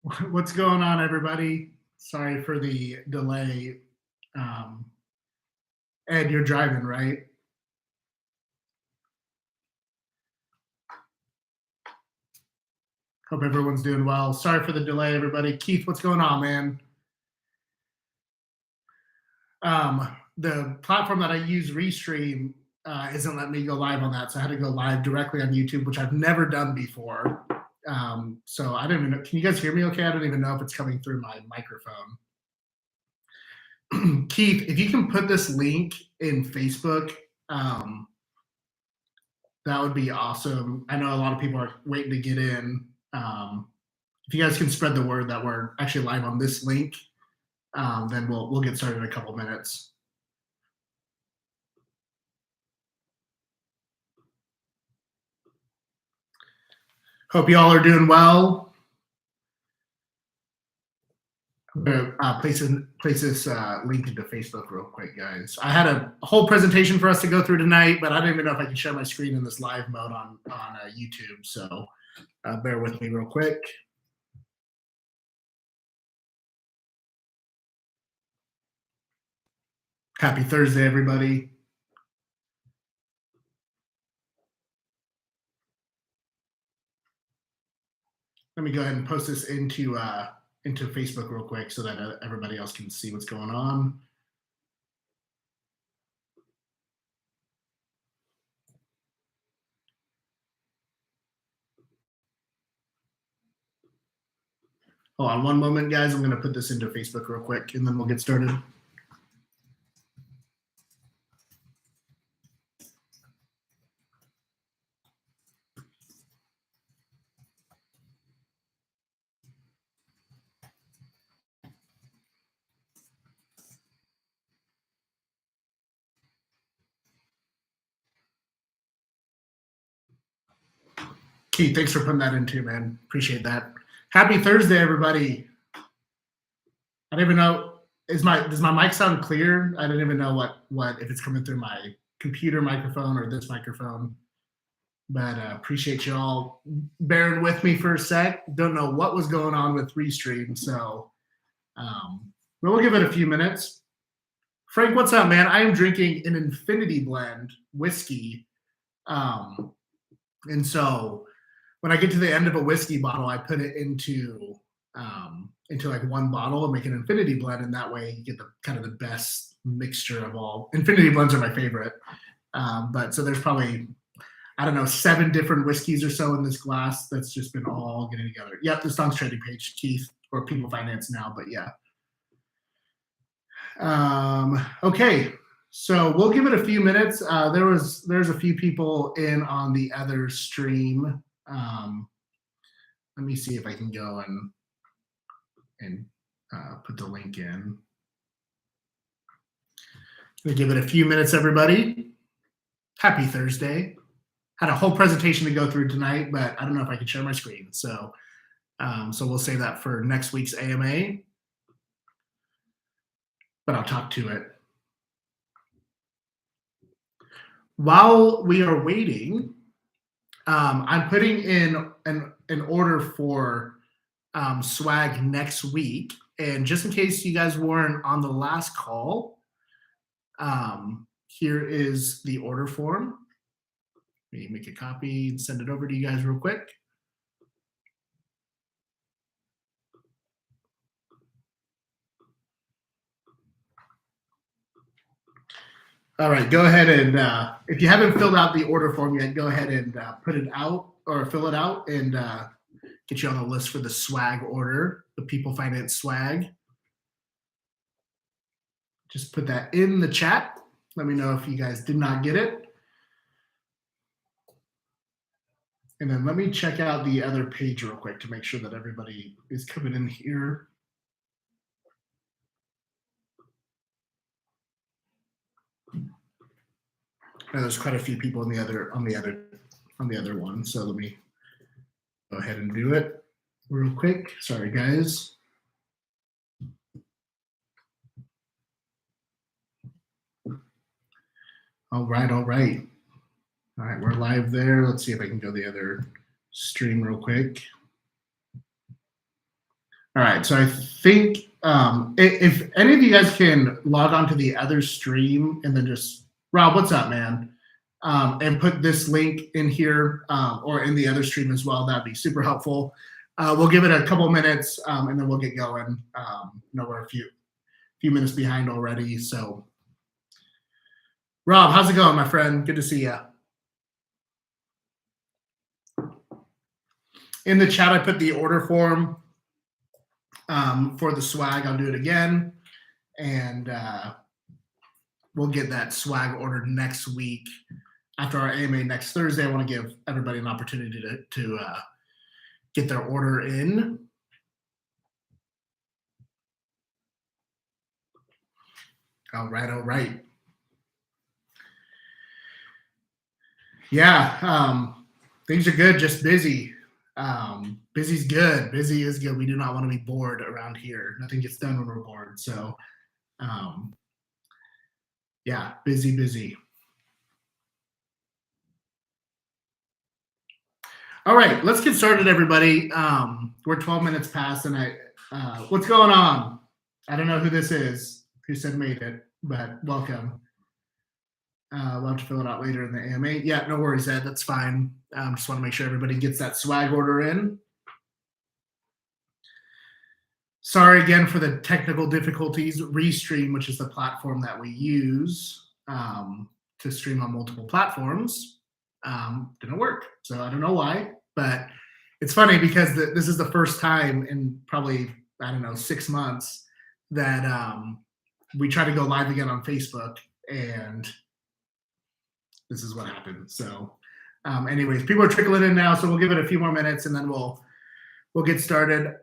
What's going on, everybody? Sorry for the delay. Um, Ed, you're driving, right? Hope everyone's doing well. Sorry for the delay, everybody. Keith, what's going on, man? The platform that I use, Restream, isn't letting me go live on that, so I had to go live directly on YouTube, which I've never done before. So I don't even know. Can you guys hear me okay? I don't even know if it's coming through my microphone. Keith, if you can put this link in Facebook, that would be awesome. I know a lot of people are waiting to get in. If you guys can spread the word that we're actually live on this link, then we'll get started in a couple minutes. Hope you all are doing well. I'm gonna place this link into Facebook real quick, guys. I had a whole presentation for us to go through tonight, but I don't even know if I can share my screen in this live mode on YouTube. So bear with me real quick. Happy Thursday, everybody. Let me go ahead and post this into Facebook real quick so that everybody else can see what's going on. Hold on one moment, guys. I'm going to put this into Facebook real quick, and then we'll get started. Keith, thanks for putting that in too, man. Appreciate that. Happy Thursday, everybody. I don't even know, does my mic sound clear? I don't even know what if it's coming through my computer microphone or this microphone. But appreciate you all bearing with me for a sec. Don't know what was going on with Restream, so we'll give it a few minutes. Frank, what's up, man? I am drinking an Infinity Blend whiskey, and so when I get to the end of a whiskey bottle, I put it into like one bottle and make an Infinity Blend, and that way you get the kind of the best mixture of all. Infinity Blends are my favorite, but so there's probably, I don't know, 7 different whiskeys or so in this glass that's just been all getting together. Yep, the Stonks Trading page, Keith, or People Finance now, but yeah. Okay, so we'll give it a few minutes. There's a few people in on the other stream. Let me see if I can go and put the link in. We'll give it a few minutes, everybody. Happy Thursday. Had a whole presentation to go through tonight, but I don't know if I can share my screen. So we'll save that for next week's AMA. But I'll talk to it. While we are waiting, I'm putting in an order for swag next week. And just in case you guys weren't on the last call, here is the order form. Let me make a copy and send it over to you guys real quick. All right, go ahead and if you haven't filled out the order form yet, go ahead and put it out or fill it out and get you on the list for the swag order, the People Finance swag. Just put that in the chat. Let me know if you guys did not get it. And then let me check out the other page real quick to make sure that everybody is coming in here. There's quite a few people on the other one, so let me go ahead and do it real quick. Sorry, guys. All right, we're live there. Let's see if I can go the other stream real quick. All right, so I think if any of you guys can log on to the other stream and then just Rob, what's up, man? And put this link in here or in the other stream as well. That'd be super helpful. We'll give it a couple minutes and then we'll get going. We're a few minutes behind already. So, Rob, how's it going, my friend? Good to see you. In the chat, I put the order form for the swag. I'll do it again. And we'll get that swag ordered next week. After our AMA next Thursday, I want to give everybody an opportunity to get their order in. All right. Yeah, things are good, just busy. Busy's good. Busy is good. We do not want to be bored around here. Nothing gets done when we're bored. So, yeah, busy. All right, let's get started, everybody. We're 12 minutes past, and what's going on? I don't know who this is, who said made it, but welcome. We'll have to fill it out later in the AMA. Yeah, no worries, Ed. That's fine. Just want to make sure everybody gets that swag order in. Sorry again for the technical difficulties. Restream, which is the platform that we use to stream on multiple platforms, didn't work. So I don't know why, but it's funny because this is the first time in probably, 6 months that we try to go live again on Facebook, and this is what happened. So anyways, people are trickling in now, so we'll give it a few more minutes and then we'll get started.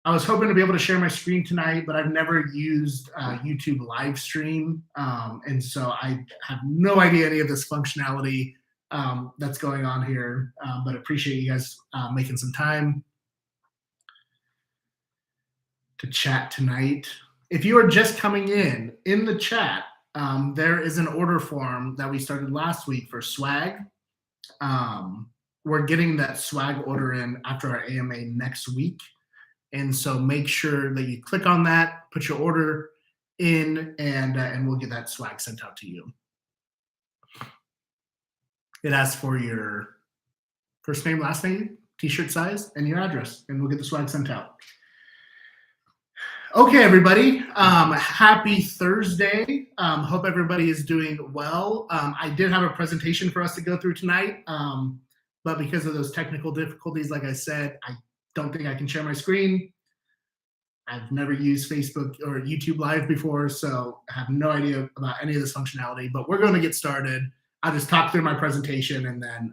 I was hoping to be able to share my screen tonight, but I've never used YouTube live stream. And so I have no idea any of this functionality that's going on here, but appreciate you guys making some time to chat tonight. If you are just coming in the chat, there is an order form that we started last week for swag. We're getting that swag order in after our AMA next week. And so make sure that you click on that, put your order in, and we'll get that swag sent out to you. It asks for your first name, last name, t-shirt size, and your address, and we'll get the swag sent out. Okay, everybody. Happy Thursday. Hope everybody is doing well. I did have a presentation for us to go through tonight, but because of those technical difficulties, like I said, I don't think I can share my screen. I've never used Facebook or YouTube Live before, so I have no idea about any of this functionality, but we're going to get started. I'll just talk through my presentation and then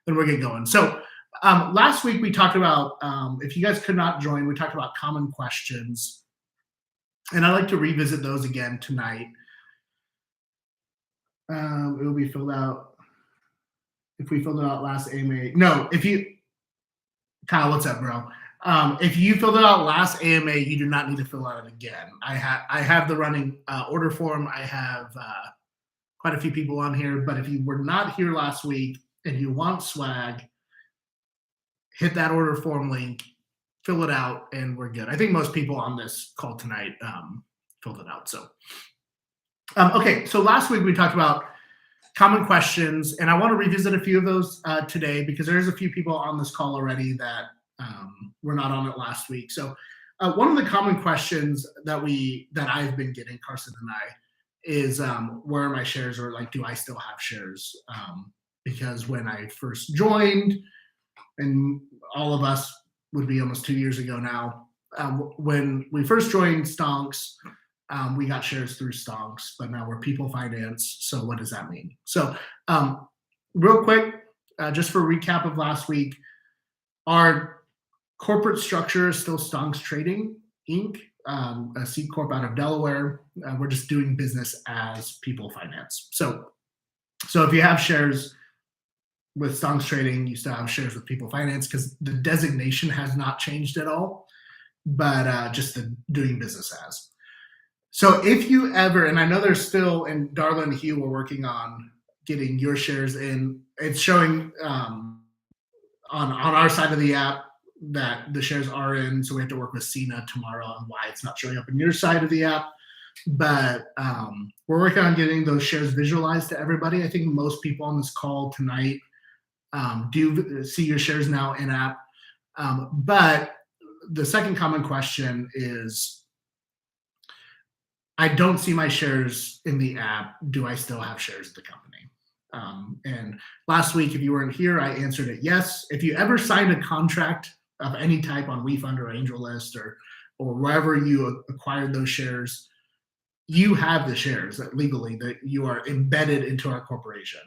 we'll get going. So last week we talked about, if you guys could not join, we talked about common questions, and I'd like to revisit those again tonight. It will be filled out. If we filled it out last AMA, no, Kyle, what's up, bro? If you filled it out last AMA, you do not need to fill out it again. I have the running order form. I have quite a few people on here, but if you were not here last week and you want swag, hit that order form link, fill it out, and we're good. I think most people on this call tonight filled it out. So, okay, so last week we talked about common questions, and I want to revisit a few of those today because there's a few people on this call already that were not on it last week. So one of the common questions that I've been getting, Carson and I, is where are my shares, or like, do I still have shares? Because when I first joined, and all of us would be almost 2 years ago now, when we first joined Stonks, we got shares through Stonks, but now we're People Finance. So what does that mean? So real quick, just for a recap of last week, our corporate structure is still Stonks Trading, Inc., a C Corp out of Delaware. We're just doing business as People Finance. So if you have shares with Stonks Trading, you still have shares with People Finance because the designation has not changed at all, but just the doing business as. So if you ever, and I know there's still, and Darla and Hugh were working on getting your shares in, it's showing on our side of the app, that the shares are in, so we have to work with Cena tomorrow on why it's not showing up in your side of the app. But we're working on getting those shares visualized to everybody. I think most people on this call tonight do see your shares now in app. But the second common question is, I don't see my shares in the app. Do I still have shares of the company? And last week, if you weren't here, I answered it yes. If you ever signed a contract of any type on WeFund or AngelList or wherever you acquired those shares, you have the shares that legally that you are embedded into our corporation.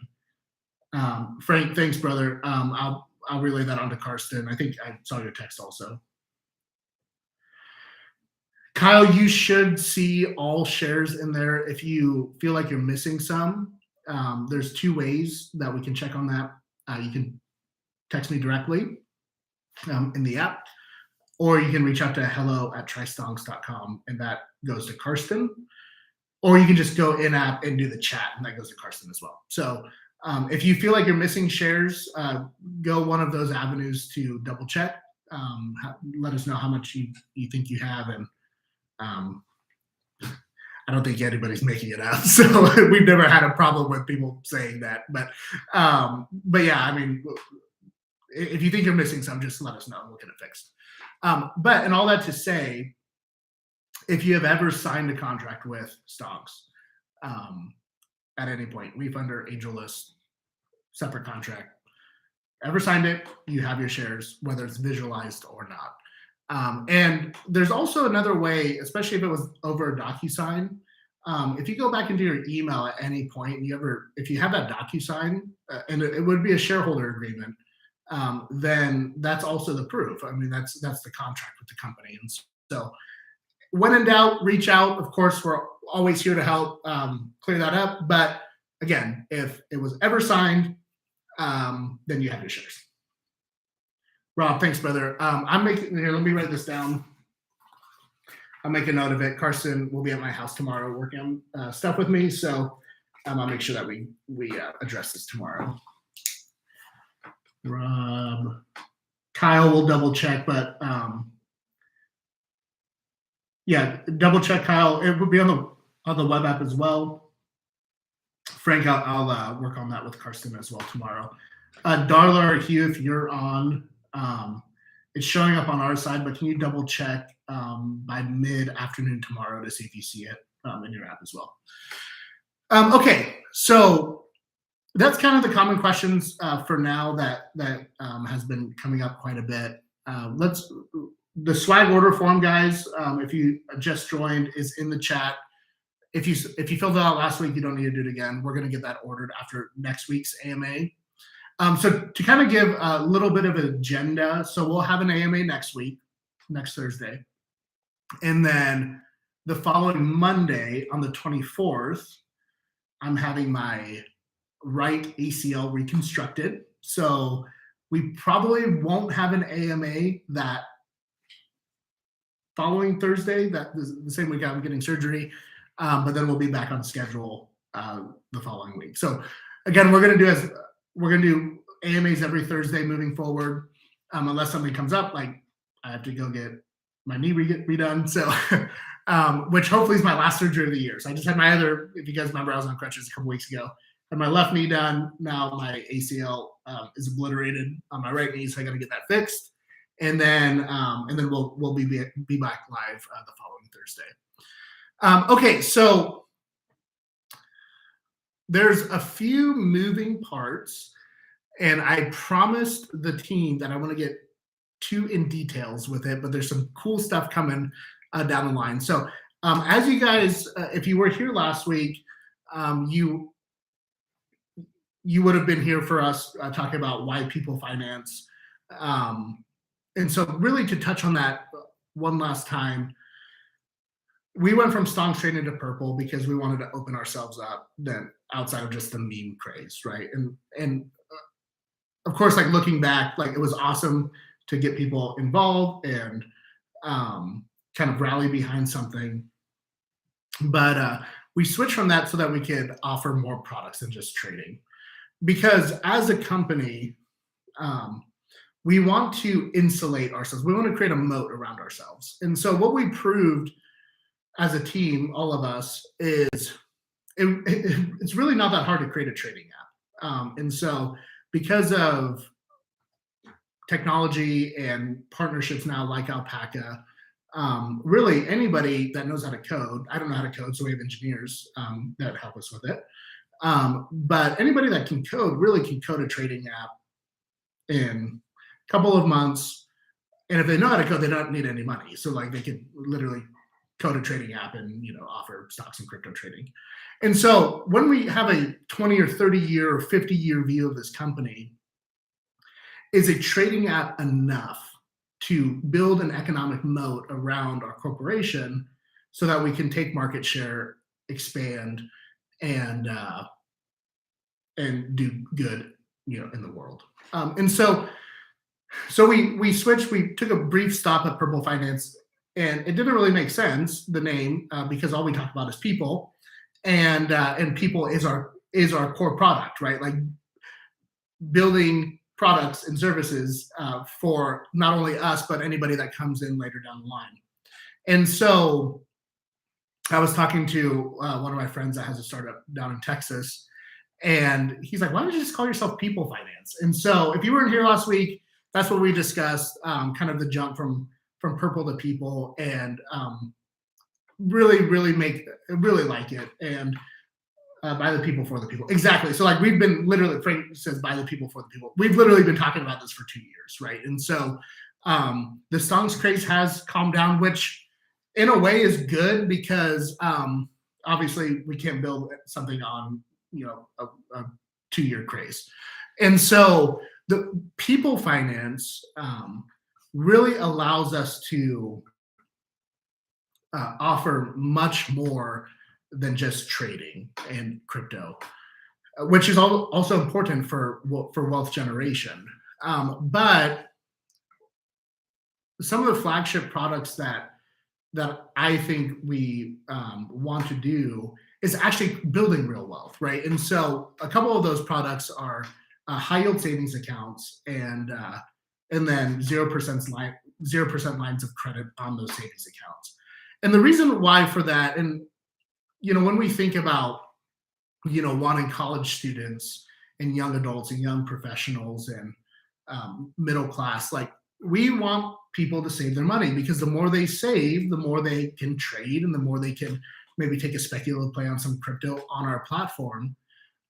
Frank, thanks, brother. I'll relay that on to Karsten. I think I saw your text also. Kyle, you should see all shares in there. If you feel like you're missing some, there's two ways that we can check on that. You can text me directly in the app, or you can reach out to hello@tristonks.com, and that goes to Karsten. Or you can just go in app and do the chat, and that goes to Karsten as well. So if you feel like you're missing shares, go one of those avenues to double check. Let us know how much you think you have, and I don't think anybody's making it up, so we've never had a problem with people saying that. But yeah, I mean, if you think you're missing some, just let us know and we'll get it fixed. But and all that to say, if you have ever signed a contract with Stonks at any point, WeFund or AngelList, separate contract, ever signed it, you have your shares, whether it's visualized or not. And there's also another way, especially if it was over a DocuSign. If you go back into your email at any point, and if you have that DocuSign, and it would be a shareholder agreement, then that's also the proof. I mean, that's the contract with the company. And so, when in doubt, reach out. Of course, we're always here to help clear that up. But again, if it was ever signed, then you have your shares. Rob, thanks, brother. I'm making here. Let me write this down. I'll make a note of it. Carson will be at my house tomorrow working on stuff with me, so I'll make sure that we address this tomorrow. Rob, Kyle will double check, but yeah, double check, Kyle. It will be on the web app as well. Frank, I'll work on that with Karsten as well tomorrow. Darla or Hugh, if you're on. It's showing up on our side, but can you double check by mid-afternoon tomorrow to see if you see it in your app as well? Okay, so that's kind of the common questions for now that has been coming up quite a bit. The swag order form, guys, if you just joined, is in the chat. If you filled it out last week, you don't need to do it again. We're going to get that ordered after next week's AMA. So to kind of give a little bit of an agenda, so we'll have an AMA next week, next Thursday. And then the following Monday on the 24th, I'm having my right ACL reconstructed. So we probably won't have an AMA that following Thursday, that the same week I'm getting surgery, but then we'll be back on schedule the following week. So again, we're going to do AMAs every Thursday moving forward, unless something comes up, like I have to go get my knee redone. So, which hopefully is my last surgery of the year. So I just had my other, if you guys remember, I was on crutches a couple weeks ago. Had my left knee done. Now my ACL is obliterated on my right knee, so I got to get that fixed. And then we'll be back live the following Thursday. Okay, so there's a few moving parts, and I promised the team that I want to get too in details with it, but there's some cool stuff coming down the line. So as you guys, if you were here last week, you would have been here for us talking about why people finance. And so really to touch on that one last time, we went from Stonks Trading to Purple because we wanted to open ourselves up then outside of just the meme craze, right? And of course, like looking back, like it was awesome to get people involved and kind of rally behind something. But we switched from that so that we could offer more products than just trading. Because as a company, we want to insulate ourselves. We want to create a moat around ourselves. And so what we proved as a team, all of us, is it's really not that hard to create a trading app. And so because of technology and partnerships now like Alpaca, really anybody that knows how to code, I don't know how to code, so we have engineers that help us with it. But anybody that can code really can code a trading app in a couple of months. And if they know how to code, they don't need any money. So like they could literally code a trading app and offer stocks and crypto trading. And so when we have a 20 or 30 year or 50 year view of this company, is a trading app enough to build an economic moat around our corporation so that we can take market share, expand, and do good, in the world. And so we switched. We took a brief stop at Purple Finance, and it didn't really make sense, the name, because all we talk about is people, and people is our core product, right? Like building products and services for not only us, but anybody that comes in later down the line. And so I was talking to one of my friends that has a startup down in Texas, and he's like, why don't you just call yourself People Finance? And so if you weren't here last week, that's what we discussed, kind of the jump from Purple to People, and really like it. And by the people for the people. Exactly. So like we've been literally, Frank says by the people for the people. We've literally been talking about this for 2 years, right? And so the stonks craze has calmed down, which in a way is good because obviously we can't build something on a 2-year craze. And so the People Finance really allows us to offer much more than just trading and crypto, which is also important for wealth generation. But some of the flagship products that I think we want to do is actually building real wealth, right? And so a couple of those products are high yield savings accounts and then 0% lines of credit on those savings accounts. And the reason why for that, and when we think about, wanting college students and young adults and young professionals and middle class, like we want people to save their money because the more they save, the more they can trade and the more they can maybe take a speculative play on some crypto on our platform.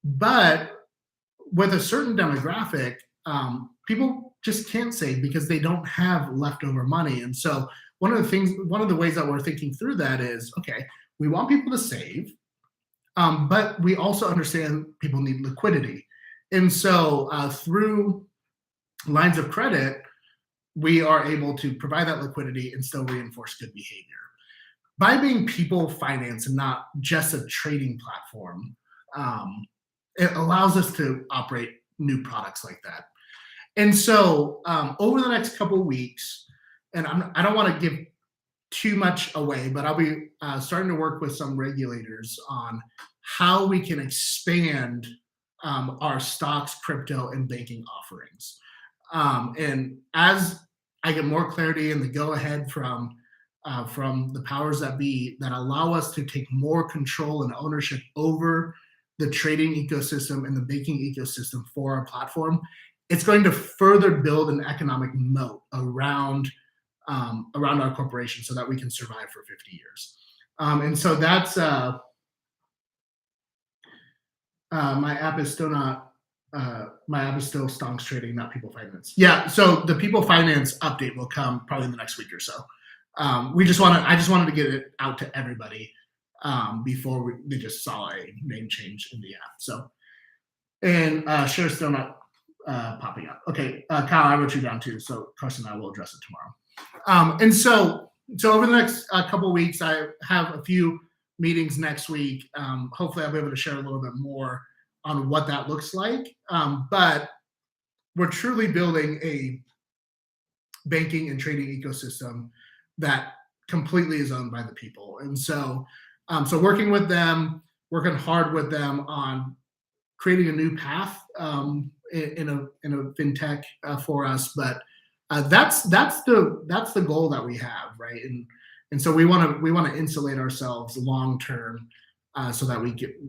But with a certain demographic, people just can't save because they don't have leftover money. And so one of the ways that we're thinking through that is, okay, we want people to save, but we also understand people need liquidity. And so through lines of credit, we are able to provide that liquidity and still reinforce good behavior. By being People Finance and not just a trading platform, it allows us to operate new products like that. And so over the next couple of weeks, and I don't want to give too much away, but I'll be starting to work with some regulators on how we can expand our stocks, crypto, and banking offerings. And as I get more clarity and the go-ahead from the powers that be that allow us to take more control and ownership over the trading ecosystem and the banking ecosystem for our platform, it's going to further build an economic moat around our corporation so that we can survive for 50 years. And so that's my app is still not Stonks Trading, not People Finance. Yeah, so the People Finance update will come probably in the next week or so. I just wanted to get it out to everybody before they just saw a name change in the app. So, and sure, still not popping up. Okay, Kyle, I wrote you down too, so Carson and I will address it tomorrow. And so over the next couple of weeks, I have a few meetings next week. Hopefully I'll be able to share a little bit more on what that looks like. But we're truly building a banking and trading ecosystem that completely is owned by the people. And so, working hard with them on creating a new path in a fintech for us, but that's the goal that we have, right? And so we want to insulate ourselves long term, so that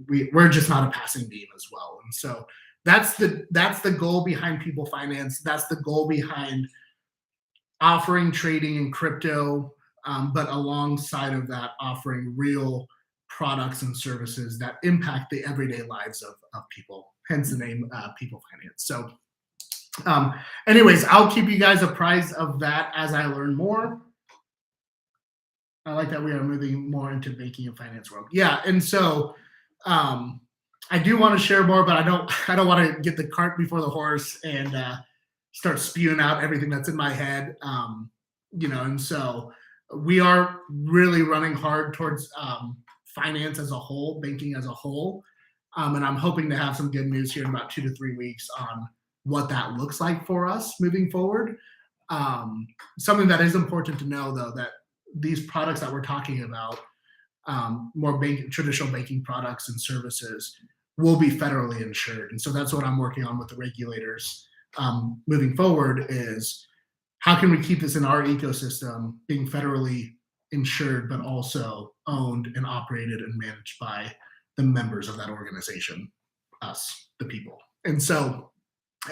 we're just not a passing beam as well. And so that's the goal behind People Finance. That's the goal behind offering trading in crypto, but alongside of that, offering real products and services that impact the everyday lives of people. Hence the name People Finance. So, anyways, I'll keep you guys apprised of that as I learn more. I like that we are moving more into banking and finance world. Yeah, and so I do want to share more, but I don't want to get the cart before the horse and start spewing out everything that's in my head. And so we are really running hard towards finance as a whole, banking as a whole, and I'm hoping to have some good news here in about 2 to 3 weeks on what that looks like for us moving forward. Something that is important to know, though, that these products that we're talking about, more traditional banking products and services, will be federally insured. And so that's what I'm working on with the regulators moving forward, is how can we keep this in our ecosystem being federally insured, but also owned and operated and managed by the members of that organization, us, the people. And so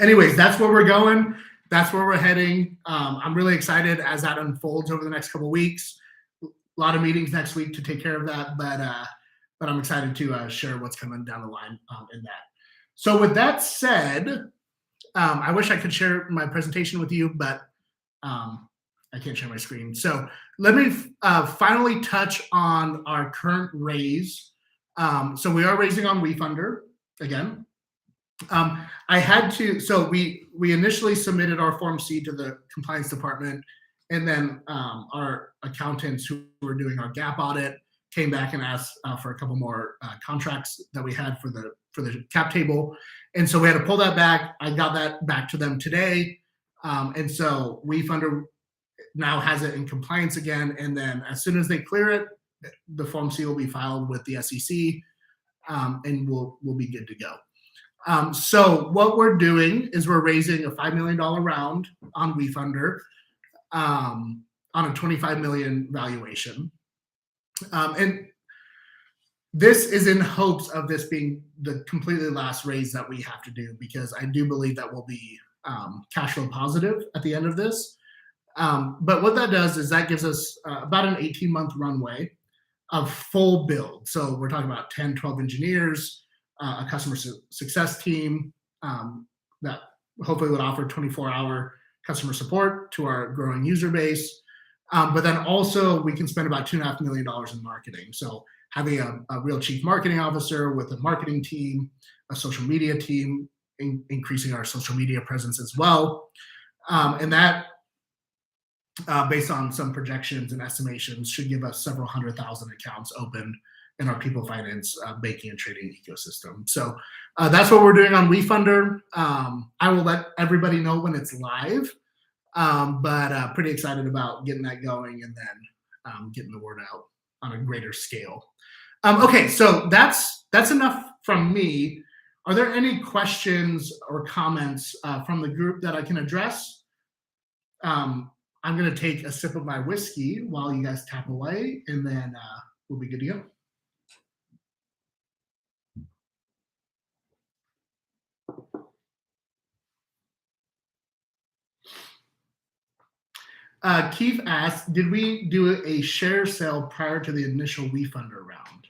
anyways, that's where we're going. That's where we're heading. I'm really excited as that unfolds over the next couple of weeks. A lot of meetings next week to take care of that, but I'm excited to share what's coming down the line in that. So with that said, I wish I could share my presentation with you, but I can't share my screen. So let me finally touch on our current raise. So we are raising on WeFunder again. I had to, so we initially submitted our Form C to the compliance department, and then our accountants who were doing our gap audit came back and asked for a couple more contracts that we had for the cap table. And so we had to pull that back. I got that back to them today. And so WeFunder now has it in compliance again. And then as soon as they clear it, the Form C will be filed with the SEC, and we'll be good to go. So what we're doing is we're raising a $5 million round on WeFunder on a $25 million valuation. And this is in hopes of this being the completely last raise that we have to do, because I do believe that we'll be cash flow positive at the end of this. But what that does is that gives us about an 18-month runway of full build. So we're talking about 10, 12 engineers, a customer success team that hopefully would offer 24-hour customer support to our growing user base. But then also we can spend about $2.5 million in marketing. So having a real chief marketing officer with a marketing team, a social media team, increasing our social media presence as well. And that, based on some projections and estimations, should give us several 100,000 accounts open in our People Finance banking and trading ecosystem. So that's what we're doing on WeFunder. I will let everybody know when it's live, but pretty excited about getting that going and then getting the word out on a greater scale. Okay, so that's enough from me. Are there any questions or comments from the group that I can address? I'm going to take a sip of my whiskey while you guys tap away, and then we'll be good to go. Keith asked, did we do a share sale prior to the initial WeFunder round?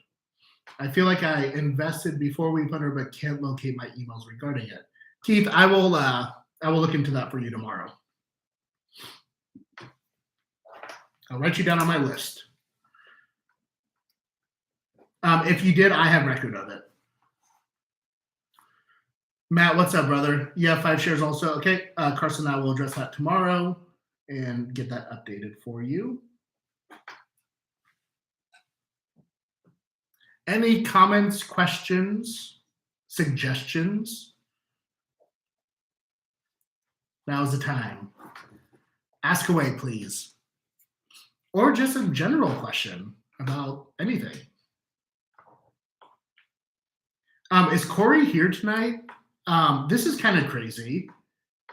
I feel like I invested before WeFunder, but can't locate my emails regarding it. Keith, I will look into that for you tomorrow. I'll write you down on my list. If you did, I have record of it. Matt, what's up, brother? You have 5 shares also. Okay, Carson and I will address that tomorrow and get that updated for you. Any comments, questions, suggestions? Now's the time. Ask away, please. Or just a general question about anything. Is Corey here tonight? This is kind of crazy.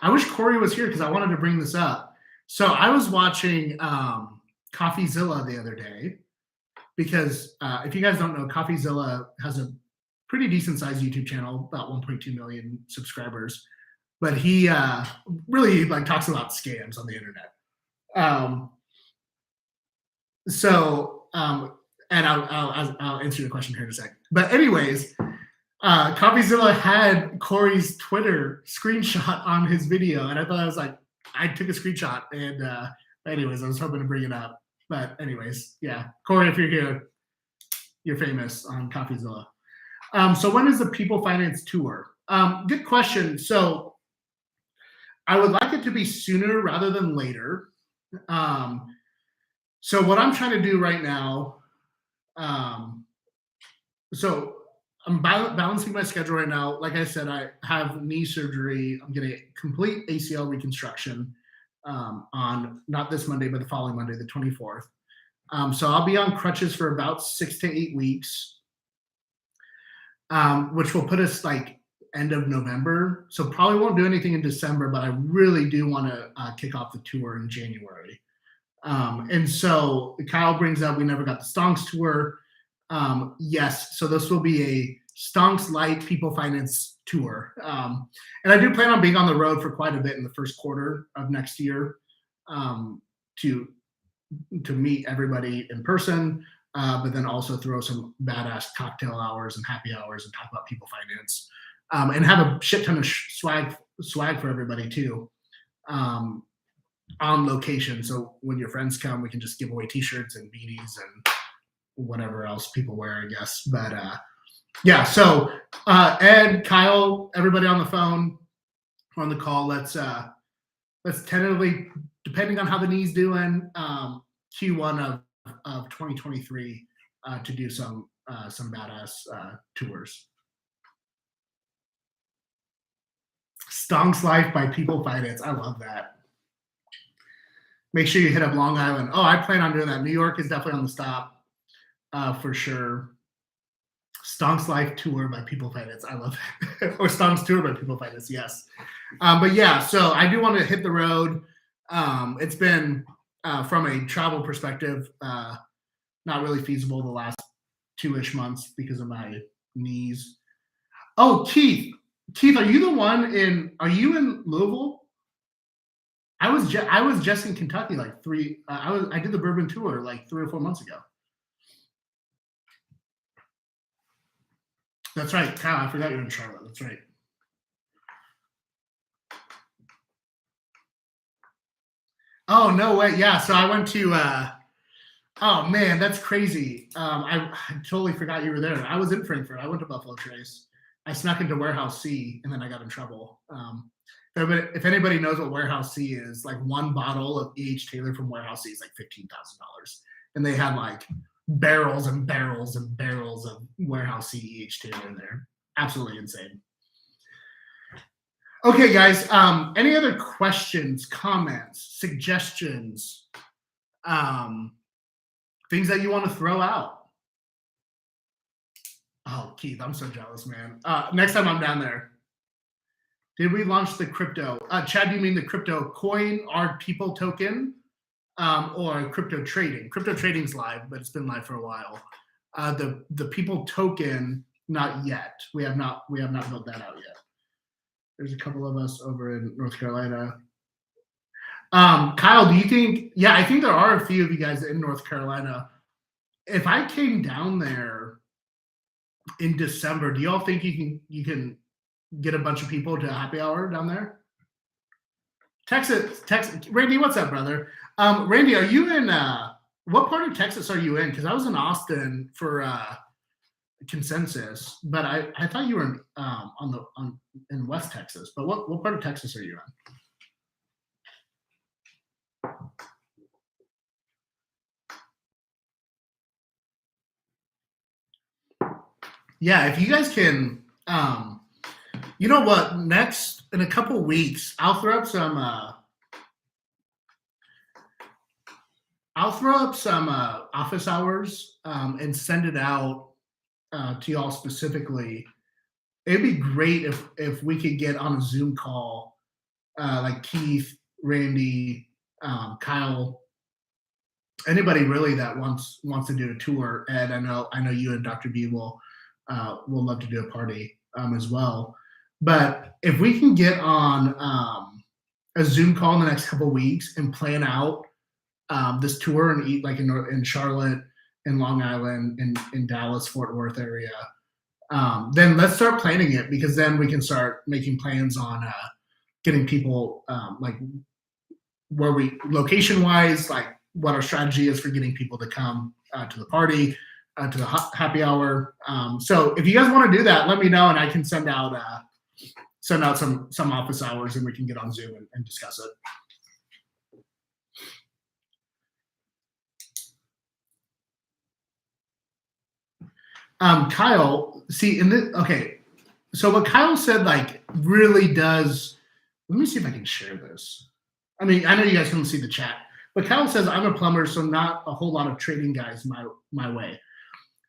I wish Corey was here because I wanted to bring this up. So I was watching CoffeeZilla the other day because if you guys don't know, CoffeeZilla has a pretty decent sized YouTube channel, about 1.2 million subscribers. But he really like talks about scams on the internet. And I'll answer your question here in a sec. But anyways, CoffeeZilla had Corey's Twitter screenshot on his video, and I thought I was like, I took a screenshot, and anyways, I was hoping to bring it up. But anyways, yeah, Corey, if you're here, you're famous on CoffeeZilla. So when is the People Finance tour? Good question. So I would like it to be sooner rather than later. So what I'm trying to do right now, so I'm balancing my schedule right now. Like I said, I have knee surgery. I'm getting a complete ACL reconstruction on not this Monday, but the following Monday, the 24th. So I'll be on crutches for about 6 to 8 weeks, which will put us like end of November. So probably won't do anything in December, but I really do want to kick off the tour in January. And so Kyle brings up, we never got the Stonks tour. Yes, so this will be a Stonks Light People Finance tour. And I do plan on being on the road for quite a bit in the first quarter of next year to meet everybody in person, but then also throw some badass cocktail hours and happy hours and talk about People Finance, and have a shit ton of swag for everybody too. On location, so when your friends come, we can just give away T-shirts and beanies and whatever else people wear, I guess. But yeah, so Ed, Kyle, everybody on the phone, on the call, let's tentatively, depending on how the knee's doing, Q1 of 2023 to do some badass tours. Stonks Life by People Finance. I love that. Make sure you hit up Long Island. Oh, I plan on doing that. New York is definitely on the stop for sure. Stonks Life Tour by People Finance. I love it. Or Stonks Tour by People Finance, yes. But yeah, so I do want to hit the road. It's been, from a travel perspective, not really feasible the last 2-ish months because of my knees. Oh, Keith, are you the one are you in Louisville? I was just in Kentucky like I did the bourbon tour like 3 or 4 months ago. That's right, Kyle. I forgot you're in Charlotte. That's right. Oh no way! Yeah, so I went to. Oh man, that's crazy. I totally forgot you were there. I was in Frankfurt. I went to Buffalo Trace. I snuck into Warehouse C, and then I got in trouble. If anybody knows what Warehouse C is, like one bottle of E.H. Taylor from Warehouse C is like $15,000, and they had like barrels and barrels and barrels of Warehouse C E.H. Taylor in there. Absolutely insane. Okay, guys. Any other questions, comments, suggestions, things that you want to throw out? Oh, Keith, I'm so jealous, man. Next time I'm down there. Did we launch the crypto? Chad, do you mean the crypto coin, our People token, or crypto trading? Crypto trading's live, but it's been live for a while. The People token, not yet. We have not built that out yet. There's a couple of us over in North Carolina. Kyle, do you think? Yeah, I think there are a few of you guys in North Carolina. If I came down there in December, do y'all think you can get a bunch of people to a happy hour down there? Texas, Randy, what's up, brother? Randy, are you in what part of Texas are you in? Because I was in Austin for Consensus, but I thought you were in West Texas. But what part of Texas are you in? Yeah, if you guys can, you know what? Next, in a couple weeks, I'll throw up some office hours and send it out to y'all specifically it'd be great if we could get on a Zoom call, like Keith, Randy, Kyle, anybody really that wants to do a tour. Ed, I know you and Dr. B will love to do a party as well. But if we can get on a Zoom call in the next couple of weeks and plan out this tour and eat like in Charlotte, in Long Island, in Dallas, Fort Worth area, then let's start planning it, because then we can start making plans on getting people like where we location wise, like what our strategy is for getting people to come to the party, to the happy hour. So if you guys want to do that, let me know, and I can send out some office hours, and we can get on Zoom and discuss it. Kyle, see in this, okay. So what Kyle said like really does. Let me see if I can share this. I mean, I know you guys can see the chat, but Kyle says I'm a plumber, so not a whole lot of trading guys my way.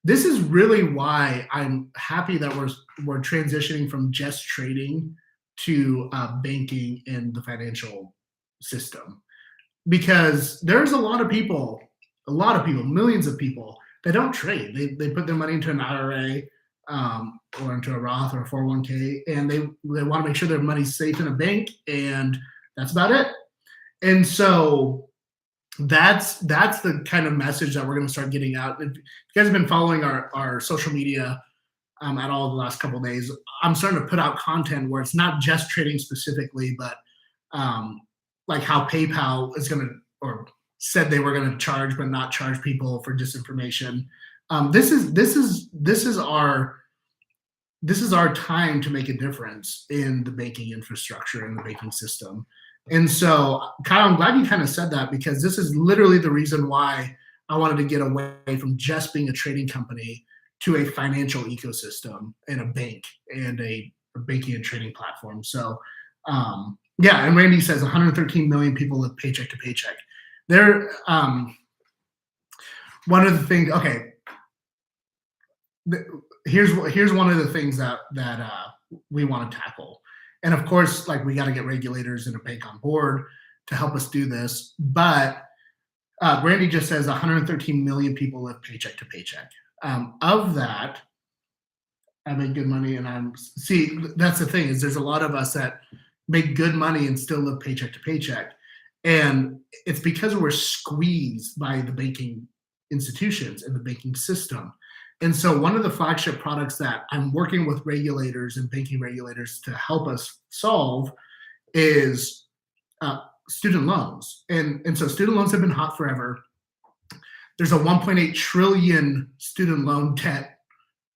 This is really why I'm happy that we're transitioning from just trading to banking in the financial system, because there's a lot of people, millions of people that don't trade. They put their money into an IRA or into a Roth or a 401k, and they want to make sure their money's safe in a bank, and that's about it. And so that's the kind of message that we're going to start getting out. If you guys have been following our social media at all the last couple of days, I'm starting to put out content where it's not just trading specifically, but like how PayPal is going to, or said they were going to charge but not charge people for disinformation. This is our time to make a difference in the banking infrastructure and the banking system. And so, Kyle, I'm glad you kind of said that, because this is literally the reason why I wanted to get away from just being a trading company to a financial ecosystem and a bank and a banking and trading platform. So, yeah, and Randy says 113 million people live paycheck to paycheck. They're one of the things. Okay, here's one of the things that we want to tackle. And of course, like, we got to get regulators and a bank on board to help us do this. But Randy just says 113 million people live paycheck to paycheck. Of that, I make good money, and that's the thing, is there's a lot of us that make good money and still live paycheck to paycheck. And it's because we're squeezed by the banking institutions and the banking system. And so one of the flagship products that I'm working with regulators and banking regulators to help us solve is student loans. And so student loans have been hot forever. There's a 1.8 trillion student loan debt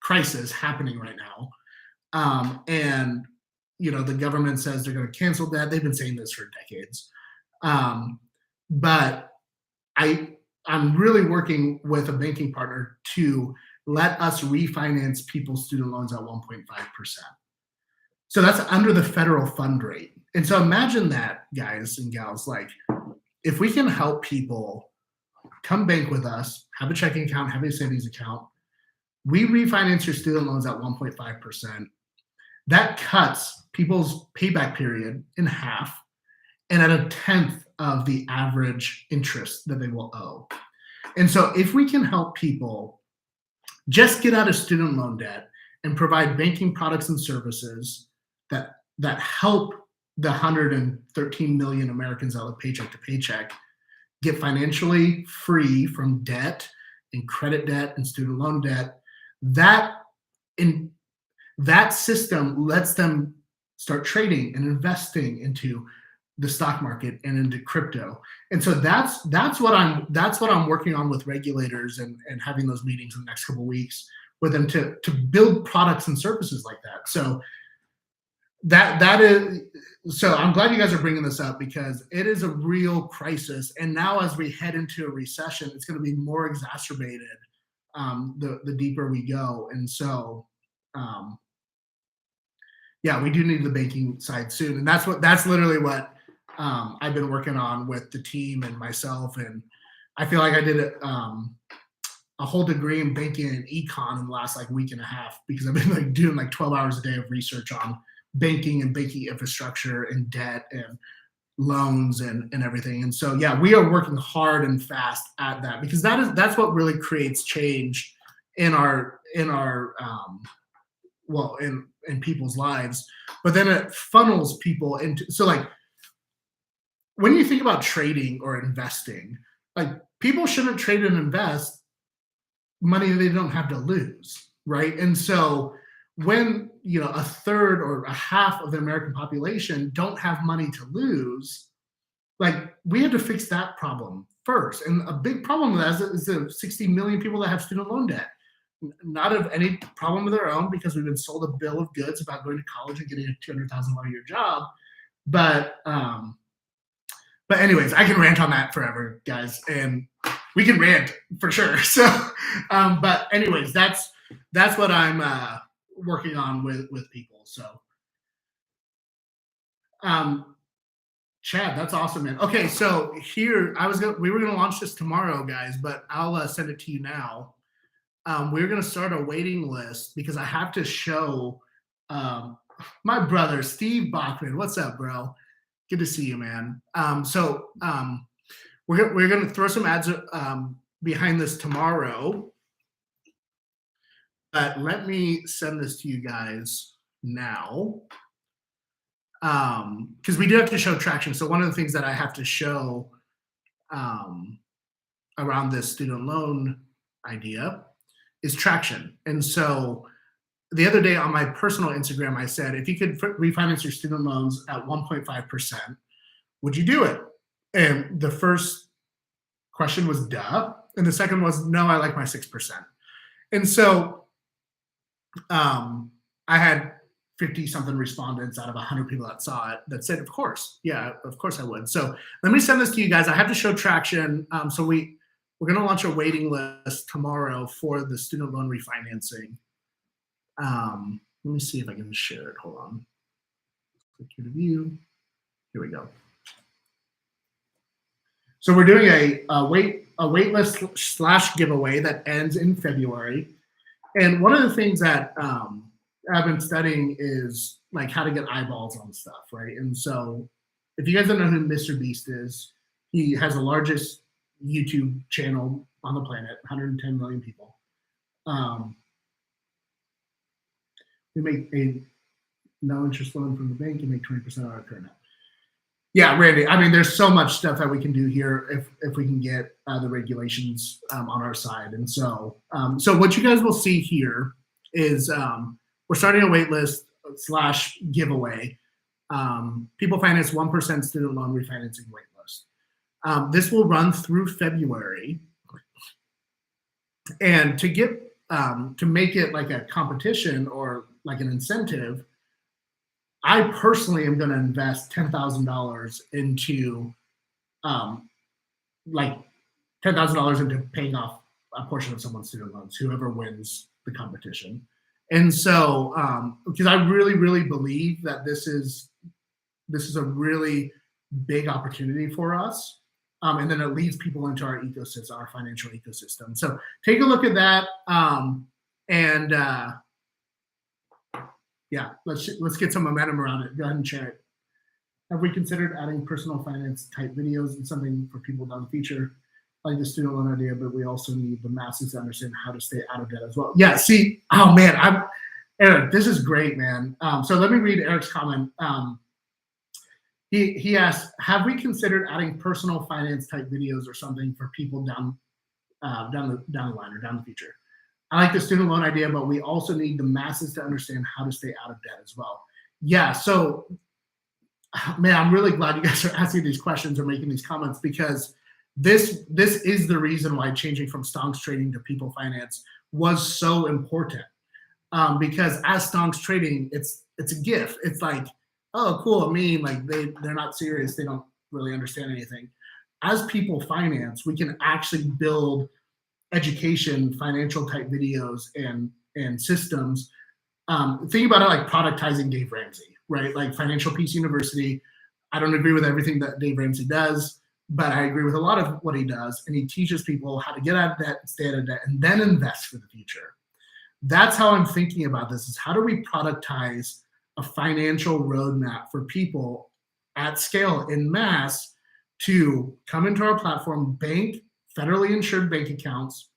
crisis happening right now. And, the government says they're going to cancel that. They've been saying this for decades. But I'm really working with a banking partner to let us refinance people's student loans at 1.5%. So that's under the federal fund rate. And so imagine that, guys and gals, like, if we can help people come bank with us, have a checking account, have a savings account, we refinance your student loans at 1.5%. That cuts people's payback period in half and at 1/10 of the average interest that they will owe. And so if we can help people just get out of student loan debt and provide banking products and services that help the 113 million Americans that live paycheck to paycheck get financially free from debt and credit debt and student loan debt, that system lets them start trading and investing into the stock market and into crypto. And so that's what I'm working on with regulators and having those meetings in the next couple of weeks with them to build products and services like that. So so I'm glad you guys are bringing this up, because it is a real crisis. And now as we head into a recession, it's going to be more exacerbated the deeper we go. And so yeah, we do need the banking side soon. And that's literally what I've been working on with the team and myself. And I feel like I did a whole degree in banking and econ in the last like week and a half because I've been like doing like 12 hours a day of research on banking and banking infrastructure and debt and loans and everything. And so yeah, we are working hard and fast at that because that's what really creates change in our well in people's lives. But then it funnels people into, so like when you think about trading or investing, like people shouldn't trade and invest money they don't have to lose, right? And so when a third or a half of the American population don't have money to lose, like we have to fix that problem first. And a big problem with that is the 60 million people that have student loan debt. Not of any problem of their own because we've been sold a bill of goods about going to college and getting a $200,000 a year job. But anyways, I can rant on that forever, guys, and we can rant for sure. So, but anyways, that's what I'm working on with people. So, Chad, that's awesome, man. Okay, so here we were gonna launch this tomorrow, guys, but I'll send it to you now. We're gonna start a waiting list because I have to show my brother Steve Bachman. What's up, bro? Good to see you, man. We're gonna throw some ads behind this tomorrow. But let me send this to you guys now. Because we do have to show traction. So one of the things that I have to show around this student loan idea is traction. And so the other day on my personal Instagram, I said, if you could refinance your student loans at 1.5%, would you do it? And the first question was duh. And the second was, no, I like my 6%. And so I had 50 something respondents out of 100 people that saw it that said, of course, yeah, of course I would. So let me send this to you guys. I have to show traction. So we're going to launch a waiting list tomorrow for the student loan refinancing. Let me see if I can share it. Hold on. Click here to view. Here we go. So we're doing a wait list / giveaway that ends in February. And one of the things that I've been studying is like how to get eyeballs on stuff, right? And so if you guys don't know who Mr. Beast is, he has the largest YouTube channel on the planet, 110 million people. We make a no interest loan from the bank. You make 20% on our current. Yeah, Randy. I mean, there's so much stuff that we can do here if we can get the regulations on our side. And so, so what you guys will see here is we're starting a wait list / giveaway. People Finance 1% student loan refinancing wait list. This will run through February, and to get to make it like a competition or like an incentive, I personally am going to invest $10,000 into like $10,000 into paying off a portion of someone's student loans, whoever wins the competition. And so, because I really, really believe that this is a really big opportunity for us. And then it leads people into our ecosystem, our financial ecosystem. So take a look at that. Yeah, let's get some momentum around it. Go ahead and share it. Have we considered adding personal finance type videos and something for people down the future, like the student loan idea, but we also need the masses to understand how to stay out of debt as well. Yeah, see, oh man, Eric, this is great, man. So let me read Eric's comment. He asked, have we considered adding personal finance type videos or something for people down the line or down the future? I like the student loan idea, but we also need the masses to understand how to stay out of debt as well. Yeah, so man, I'm really glad you guys are asking these questions or making these comments, because this is the reason why changing from Stonks Trading to People Finance was so important. Because as Stonks Trading, it's a gift. It's like, oh, cool. I mean, like they're not serious. They don't really understand anything. As People Finance, we can actually build education, financial type videos and systems. Think about it like productizing Dave Ramsey, right? Like Financial Peace University. I don't agree with everything that Dave Ramsey does. but I agree with a lot of what he does. And he teaches people how to get out of debt, stay out of debt, and then invest for the future. That's how I'm thinking about this: is how do we productize a financial roadmap for people at scale in mass to come into our platform, bank, federally insured bank accounts,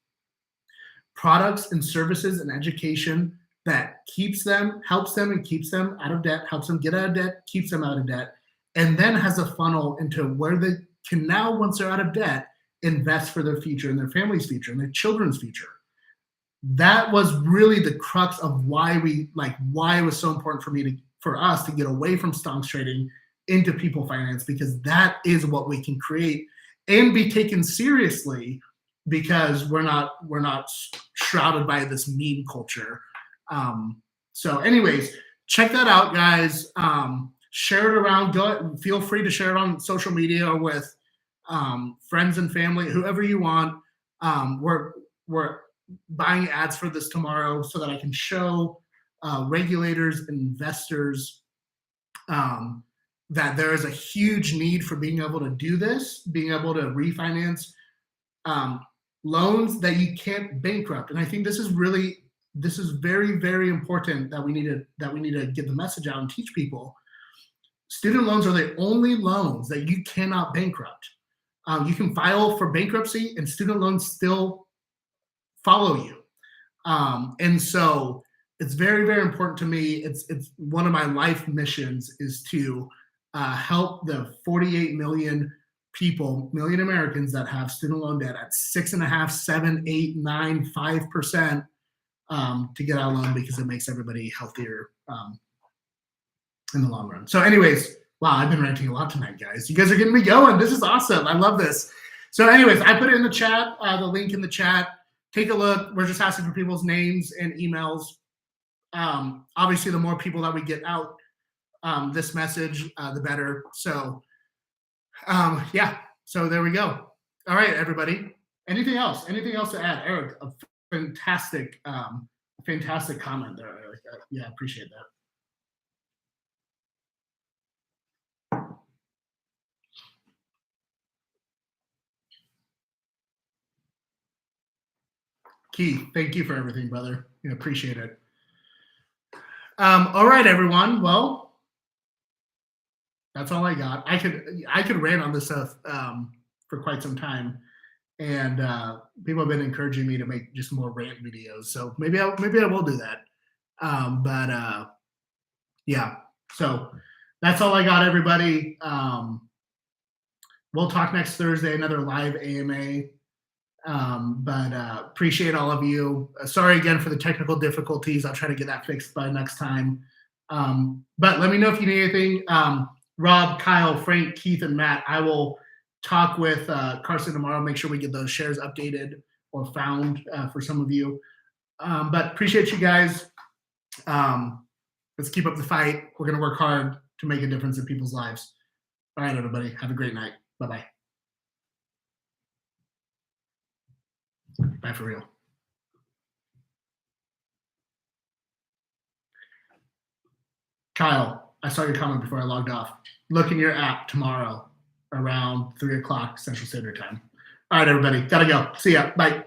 products and services and education that keeps them, helps them and keeps them out of debt, helps them get out of debt, keeps them out of debt, and then has a funnel into where they can now, once they're out of debt, invest for their future and their family's future and their children's future. That was really the crux of why it was so important for us to get away from stonks trading into people finance, because that is what we can create and be taken seriously, because we're not shrouded by this meme culture. So anyways, check that out, guys. Share it around. Feel free to share it on social media or with friends and family, whoever you want. We're buying ads for this tomorrow so that I can show regulators and investors that there is a huge need for being able to do this, being able to refinance loans that you can't bankrupt. And I think this is very, very important that we need to get the message out and teach people. Student loans are the only loans that you cannot bankrupt. You can file for bankruptcy and student loans still follow you. And so it's very, very important to me. It's one of my life missions is to help the 48 million Americans that have student loan debt at 6.5%, 7%, 8%, 9%, 5% to get out of loan, because it makes everybody healthier in the long run. So anyways, wow, I've been ranting a lot tonight, guys. You guys are getting me going. This is awesome. I love this. So anyways, I put it in the chat, the link in the chat. Take a look. We're just asking for people's names and emails. Obviously, the more people that we get out this message, the better. So yeah, so there we go. All right, everybody. Anything else to add? Eric, a fantastic comment there, Eric. Yeah, appreciate that. Keith, thank you for everything, brother. Appreciate it. All right, everyone. Well, that's all I got. I could rant on this stuff for quite some time, and people have been encouraging me to make just more rant videos. So maybe I will do that. Yeah. So that's all I got, everybody. We'll talk next Thursday, another live AMA. Appreciate all of you. Sorry again for the technical difficulties. I'll try to get that fixed by next time. But let me know if you need anything. Rob, Kyle, Frank, Keith, and Matt, I will talk with Carson tomorrow, make sure we get those shares updated or found for some of you. But appreciate you guys. Let's keep up the fight. We're going to work hard to make a difference in people's lives. All right, everybody. Have a great night. Bye-bye. Bye for real. Kyle, I saw your comment before I logged off. Look in your app tomorrow around 3 o'clock Central Standard Time. All right, everybody. Gotta go. See ya. Bye.